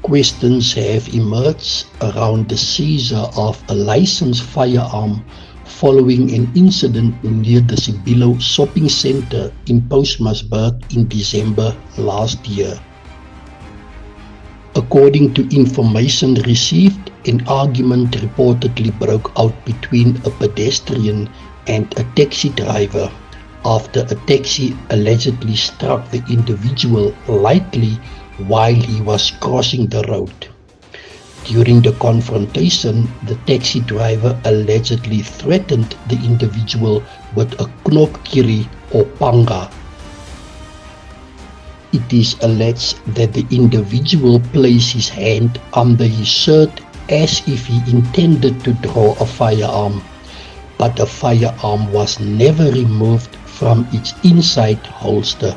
questions have emerged around the seizure of a licensed firearm following an incident near the Sibilo shopping center in Postmasburg in December last year. According to information received, an argument reportedly broke out between a pedestrian and a taxi driver after a taxi allegedly struck the individual lightly while he was crossing the road. During the confrontation, the taxi driver allegedly threatened the individual with a knopkiri or panga. It is alleged that the individual placed his hand under his shirt as if he intended to draw a firearm, but the firearm was never removed from its inside holster.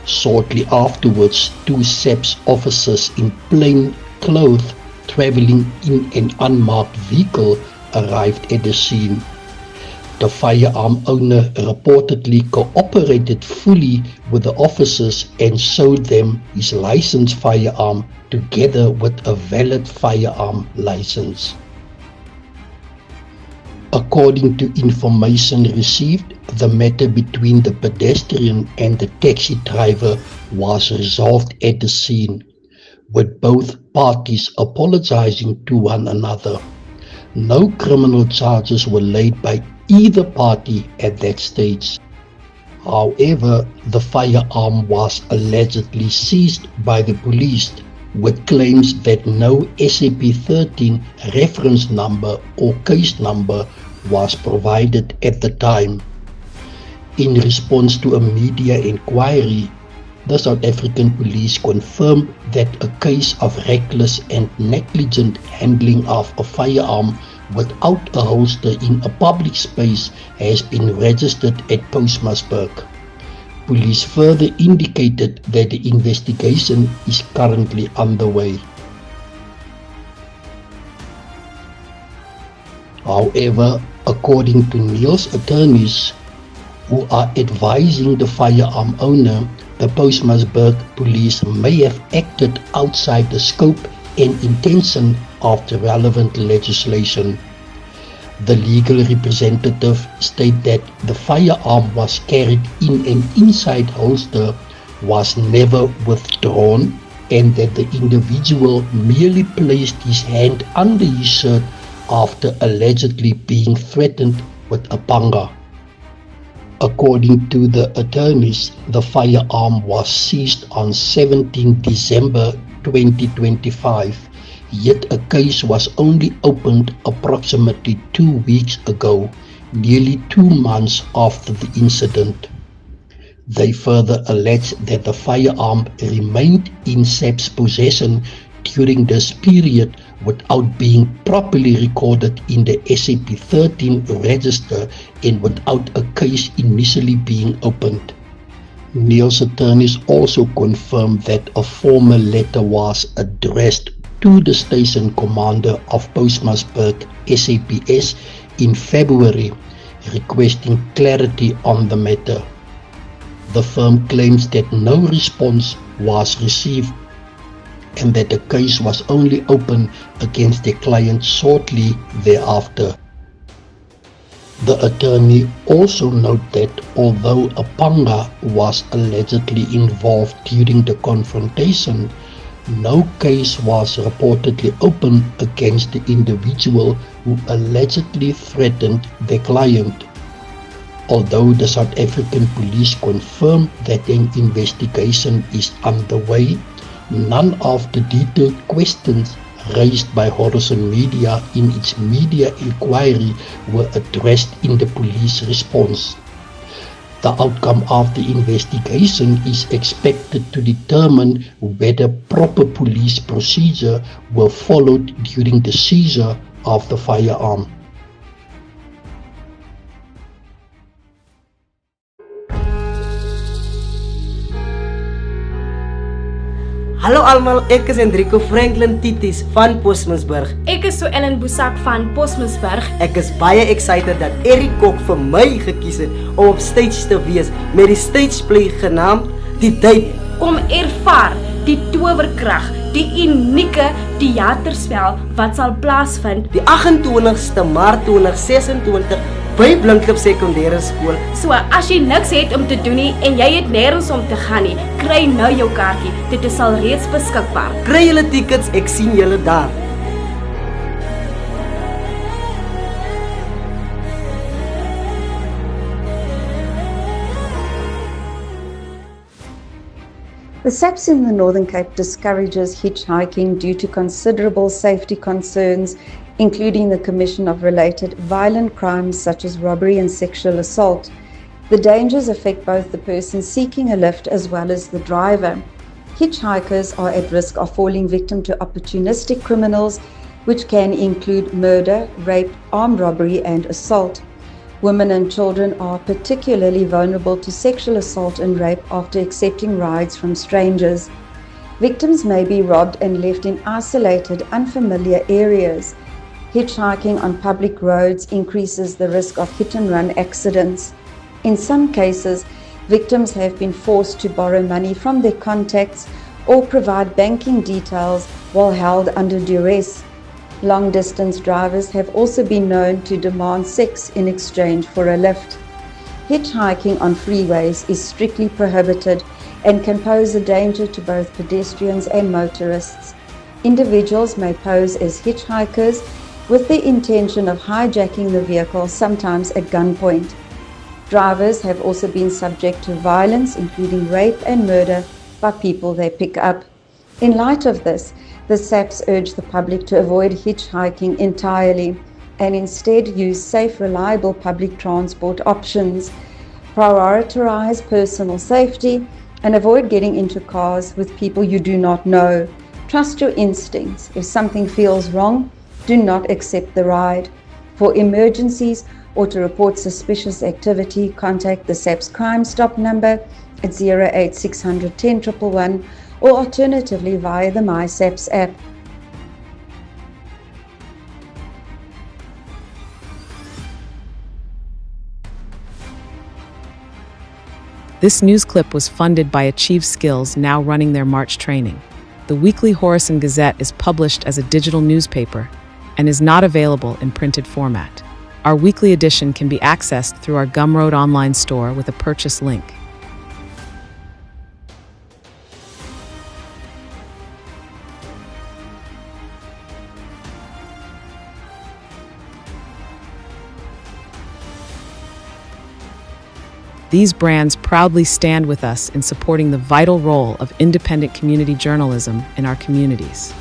Shortly afterwards, two SAPS officers in plain clothes traveling in an unmarked vehicle arrived at the scene. The firearm owner reportedly cooperated fully with the officers and showed them his licensed firearm together with a valid firearm license. According to information received, the matter between the pedestrian and the taxi driver was resolved at the scene, with both parties apologizing to one another. No criminal charges were laid by either party at that stage. However, the firearm was allegedly seized by the police with claims that no SAP-13 reference number or case number was provided at the time. In response to a media inquiry, the South African police confirmed that a case of reckless and negligent handling of a firearm without a holster in a public space has been registered at Postmasburg. Police further indicated that the investigation is currently underway. However, according to Neil's attorneys, who are advising the firearm owner, the Postmasburg police may have acted outside the scope and intention of the relevant legislation. The legal representative stated that the firearm was carried in an inside holster, was never withdrawn, and that the individual merely placed his hand under his shirt after allegedly being threatened with a panga. According to the attorneys, the firearm was seized on 17 December 2025, yet a case was only opened approximately 2 weeks ago, nearly 2 months after the incident. They further alleged that the firearm remained in SAP's possession during this period without being properly recorded in the SAP-13 register and without a case initially being opened. Neil's attorneys also confirmed that a formal letter was addressed to the station commander of Postmasburg SAPS in February, requesting clarity on the matter. The firm claims that no response was received and that the case was only opened against their client shortly thereafter. The attorney also noted that although a panga was allegedly involved during the confrontation, no case was reportedly opened against the individual who allegedly threatened their client. Although the South African police confirmed that an investigation is underway, none of the detailed questions raised by Horizon Media in its media inquiry were addressed in the police response. The outcome of the investigation is expected to determine whether proper police procedure were followed during the seizure of the firearm. Hallo allemaal, ek is Hendrico Franklin Titis van Postmasburg. Ek is so Ellen Boesak van Postmasburg. Ek is baie excited dat Eric Kok vir my gekies het om op stage te wees met die stage play genaamd Die Duip. Kom ervaar die towerkrag, die unieke teaterspel wat sal plaasvind. Die 28ste Maart 2026 by Blinkklip Sekondêre Skool. So as jy niks het om te doen nie en jy het nêrens om te gaan nie, kry nou jou kaartjie. Dit is al reeds beskikbaar. Kry julle tickets, ek sien julle daar. The SAPS in the Northern Cape discourages hitchhiking due to considerable safety concerns, including the commission of related violent crimes such as robbery and sexual assault. The dangers affect both the person seeking a lift as well as the driver. Hitchhikers are at risk of falling victim to opportunistic criminals, which can include murder, rape, armed robbery, and assault. Women and children are particularly vulnerable to sexual assault and rape after accepting rides from strangers. Victims may be robbed and left in isolated, unfamiliar areas. Hitchhiking on public roads increases the risk of hit-and-run accidents. In some cases, victims have been forced to borrow money from their contacts or provide banking details while held under duress. Long-distance drivers have also been known to demand sex in exchange for a lift. Hitchhiking on freeways is strictly prohibited and can pose a danger to both pedestrians and motorists. Individuals may pose as hitchhikers with the intention of hijacking the vehicle, sometimes at gunpoint. Drivers have also been subject to violence, including rape and murder, by people they pick up. In light of this, the SAPS urge the public to avoid hitchhiking entirely and instead use safe, reliable public transport options. Prioritize personal safety and avoid getting into cars with people you do not know. Trust your instincts. If something feels wrong, do not accept the ride. For emergencies or to report suspicious activity, contact the SAPS Crime Stop number at 08600 10 111 or alternatively via the MySAPS app. This news clip was funded by Achieve Skills, now running their March training. The weekly Horison Gazette is published as a digital newspaper and is not available in printed format. Our weekly edition can be accessed through our Gumroad online store with a purchase link. These brands proudly stand with us in supporting the vital role of independent community journalism in our communities.